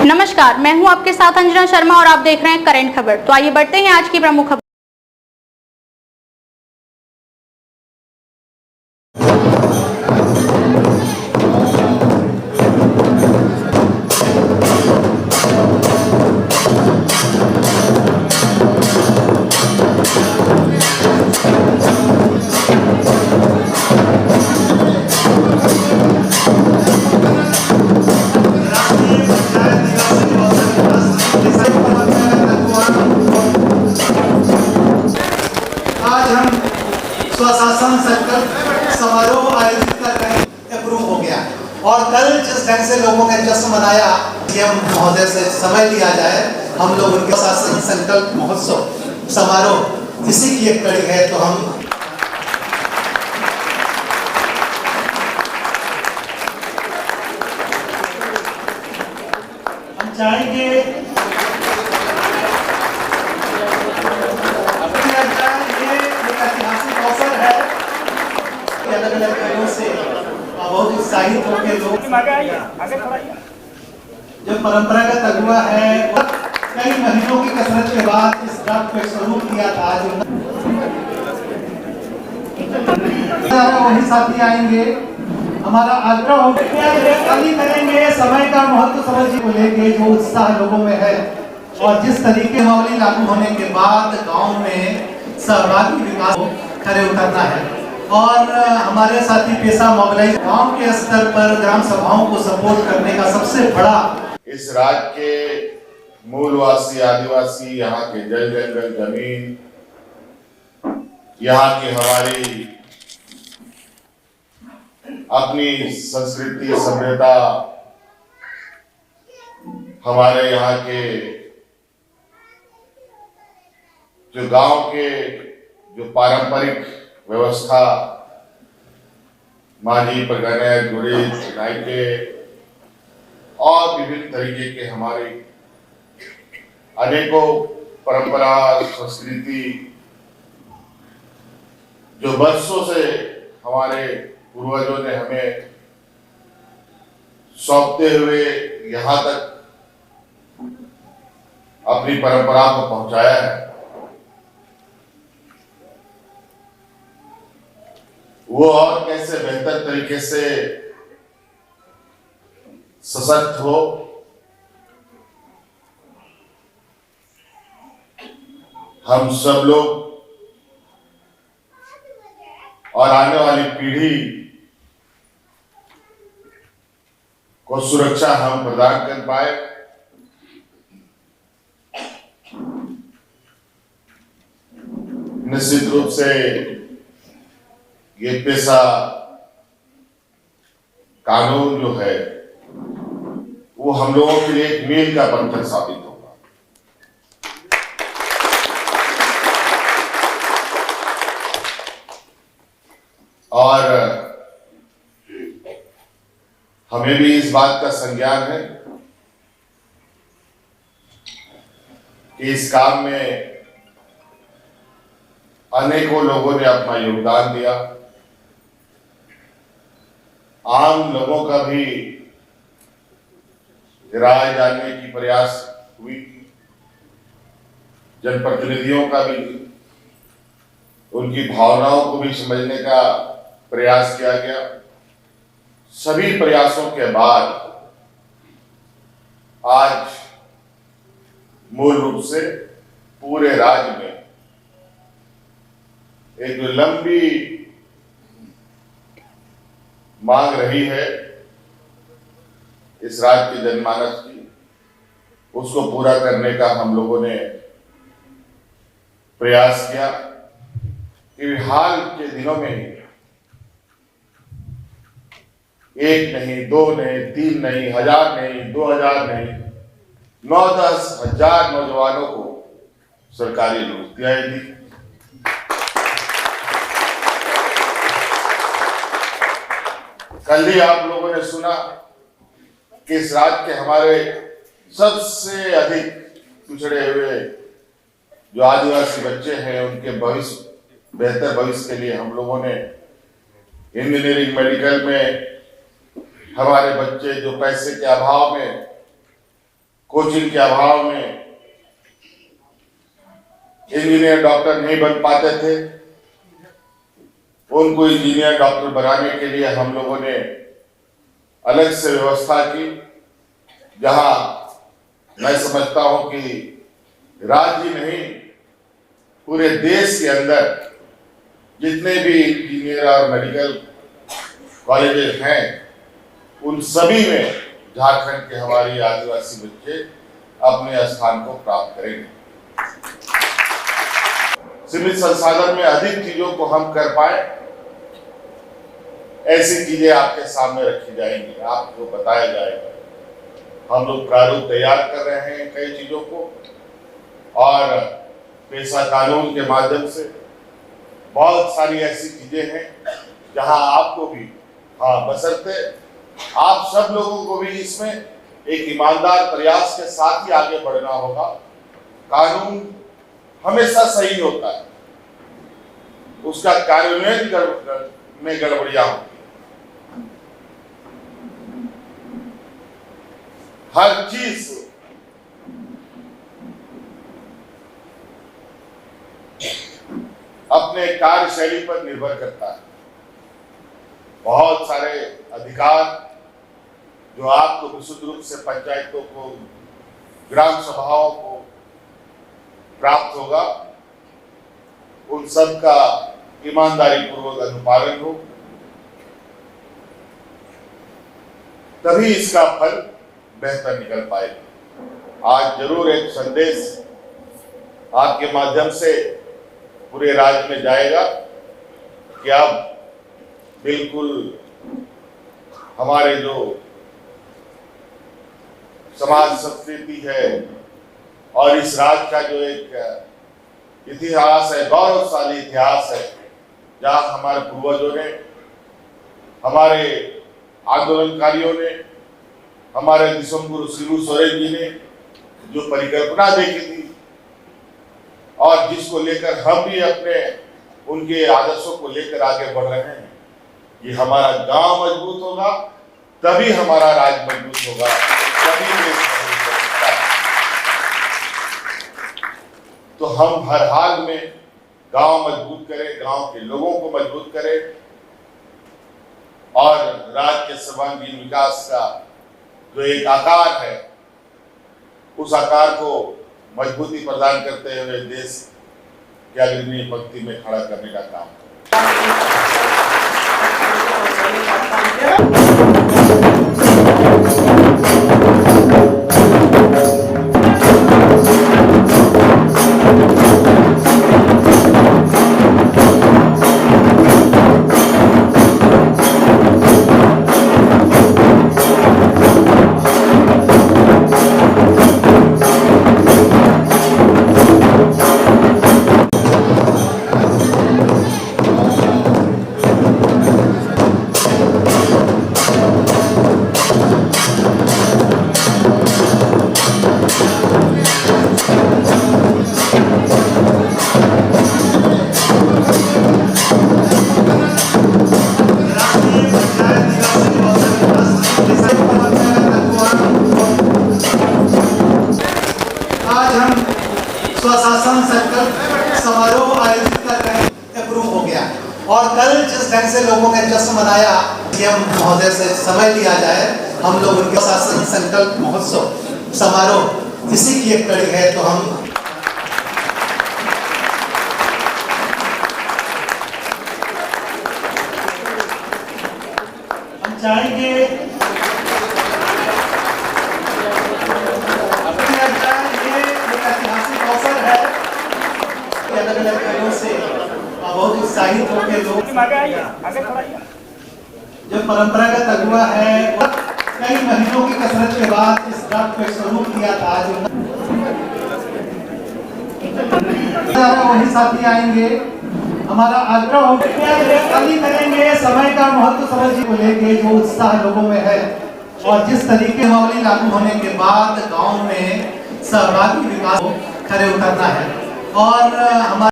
नमस्कार, मैं हूं आपके साथ अंजना शर्मा और आप देख रहे हैं करंट खबर। तो आइए बढ़ते हैं आज की प्रमुख खबर। आज हम स्वशासन संकल्प समारोह आयोजित कर रहे हैं, अप्रूव हो गया। और कल जिस ढंग से लोगों ने जश्न मनाया, सीएम महोदय से समय लिया जाए, हम लोग उनके स्वशासन संकल्प महोत्सव समारोह इसी की एक कड़ी है। तो हम चाहेंगे ऐतिहासिक अवसर है, अलग अलग जगहों से बहुत उत्साहित होकर लोग जो परंपरागत अगुआ है, कई महीनों की कसरत के बाद इस ड्राफ्ट को स्वरूप दिया था। जो वही साथी आएंगे, हमारा आग्रह हो करेंगे, समय का महत्व समझ को लेके जो उत्साह लोगों में है और जिस तरीके मौली लागू होने के बाद गांव में सहभागी विकास खड़े उतरना है। और हमारे साथी पेशा मोबिलाइज गांव के स्तर पर ग्राम सभाओं को सपोर्ट करने का सबसे बड़ा इस राज्य के मूलवासी आदिवासी, यहाँ के जल जंगल जमीन, यहाँ की हमारी अपनी संस्कृति सभ्यता, हमारे यहाँ के जो गांव के जो पारंपरिक व्यवस्था, माझी परगने जुड़े नायके और विभिन्न तरीके के हमारे अनेकों परंपरा संस्कृति जो वर्षों से हमारे पूर्वजों ने हमें सौंपते हुए यहाँ तक अपनी परंपरा को पहुंचाया है, वो और कैसे बेहतर तरीके से सशक्त हो, हम सब लोग और आने वाली पीढ़ी को सुरक्षा हम प्रदान कर पाए। निश्चित रूप से ये पेशा कानून जो है वो हम लोगों के लिए एक मील का पत्थर साबित होगा। और हमें भी इस बात का संज्ञान है कि इस काम में अनेकों लोगों ने अपना योगदान दिया। आम लोगों का भी राय जानने की प्रयास हुई, जनप्रतिनिधियों का भी उनकी भावनाओं को भी समझने का प्रयास किया गया। सभी प्रयासों के बाद आज मूल रूप से पूरे राज्य में एक जो लंबी मांग रही है इस राज्य के जनमानस की, उसको पूरा करने का हम लोगों ने प्रयास किया कि हाल के दिनों में ही एक नहीं, दो नहीं, तीन नहीं, 1000 नहीं, 2000 नहीं, 9-10 हजार नौजवानों को सरकारी नौकरियां दी। कल ही आप लोगों ने सुना कि इस राज्य के हमारे सबसे अधिक पिछड़े हुए जो आदिवासी बच्चे हैं, उनके भविष्य, बेहतर भविष्य के लिए हम लोगों ने इंजीनियरिंग, मेडिकल में हमारे बच्चे जो पैसे के अभाव में कोचिंग के अभाव में इंजीनियर डॉक्टर नहीं बन पाते थे। उनको इंजीनियर डॉक्टर बनाने के लिए हम लोगों ने अलग से व्यवस्था की, जहां मैं समझता हूं कि राज्य नहीं पूरे देश के अंदर जितने भी इंजीनियर और मेडिकल कॉलेजेस हैं उन सभी में झारखंड के हमारी आदिवासी बच्चे अपने स्थान को प्राप्त करेंगे। सीमित संसाधन में अधिक चीजों को हम कर पाए, ऐसी चीजें आपके सामने रखी जाएंगी, आपको बताया जाएगा। हम लोग प्रारूप तैयार कर रहे हैं कई चीजों को, और पेशा कानून के माध्यम से बहुत सारी ऐसी चीजें हैं जहां आपको भी, बशर्ते आप सब लोगों को भी इसमें एक ईमानदार प्रयास के साथ ही आगे बढ़ना होगा। कानून हमेशा सही होता है, उसका कार्यान्वयन में गड़बड़ियां होती है। हर चीज अपने कार्यशैली पर निर्भर करता है। बहुत सारे अधिकार जो आपको विशुद्ध रूप से पंचायतों को, ग्राम सभाओं को प्राप्त होगा, उन सब का ईमानदारी पूर्वक अनुपालन हो, तभी इसका फल बेहतर निकल पाएगा। आज जरूर एक संदेश आपके माध्यम से पूरे राज्य में जाएगा कि अब बिल्कुल हमारे जो समाज संस्कृति है और इस राज्य का जो एक इतिहास है, गौरवशाली इतिहास है, जहां हमारे पूर्वजों ने, हमारे आंदोलनकारियों ने, हमारे दिसंबुरु सिबू सोरेन जी ने जो परिकल्पना देखी थी और जिसको लेकर हम भी अपने उनके आदर्शों को लेकर आगे बढ़ रहे हैं, ये हमारा गांव मजबूत होगा तभी हमारा राज्य मजबूत होगा, तभी देश मजबूत हो सकता है। तो हम हर हाल में गांव मजबूत करें, गांव के लोगों को मजबूत करें और राज्य के सर्वांगीण विकास का जो एक आकार है, उस आकार को मजबूती प्रदान करते हुए देश के अग्रणी पंक्ति में खड़ा करने का काम स्वशासन संकल्प समारोह आयोजित कर रहे हैं, अप्रूव हो गया। और कल जिस ढंग से लोगों ने जश्न मनाया, सीएम महोदय से समय लिया जाए, हम लोग उनके स्वशासन संकल्प महोत्सव समारोह इसी की एक कड़ी है। तो हम चाहेंगे अलग-अलग कार्यों से बहुत उत्साहित होकर लोग जो परंपरागत अगुआ है, कई महीनों की कसरत के बाद इस ड्राफ्ट को स्वरूप दिया था। जो वही साथी आएंगे, हमारा आग्रह हो करेंगे, समय का महत्व समझ को लेके जो उत्साह लोगों में है और जिस तरीके नियमावली लागू होने के बाद गांव में सहभागी विकास खड़े उतरना है। और हमारे